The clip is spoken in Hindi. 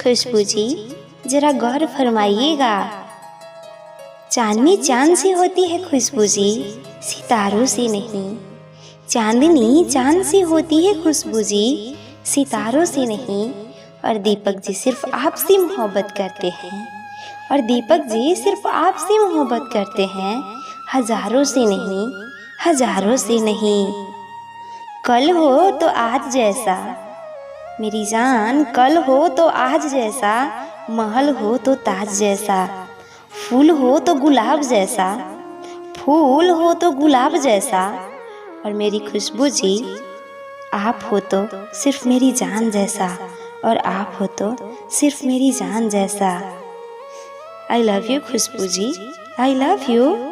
खुशबू जी, जरा गौर फरमाइएगा। चांदनी चांद से होती है खुशबू जी, सितारों से नहीं। चांदनी चांद से होती है खुशबू जी, सितारों से नहीं। और दीपक जी सिर्फ आपसे मोहब्बत करते हैं, और दीपक जी सिर्फ आपसे मोहब्बत करते हैं, हजारों से नहीं, हजारों से नहीं। कल हो तो आज जैसा मेरी जान, कल हो तो आज जैसा, महल हो तो ताज जैसा, फूल हो तो गुलाब जैसा, फूल हो तो गुलाब जैसा। और मेरी खुशबू जी, आप हो तो सिर्फ मेरी जान जैसा, और आप हो तो सिर्फ मेरी जान जैसा। I love you Khushboo ji, I love you.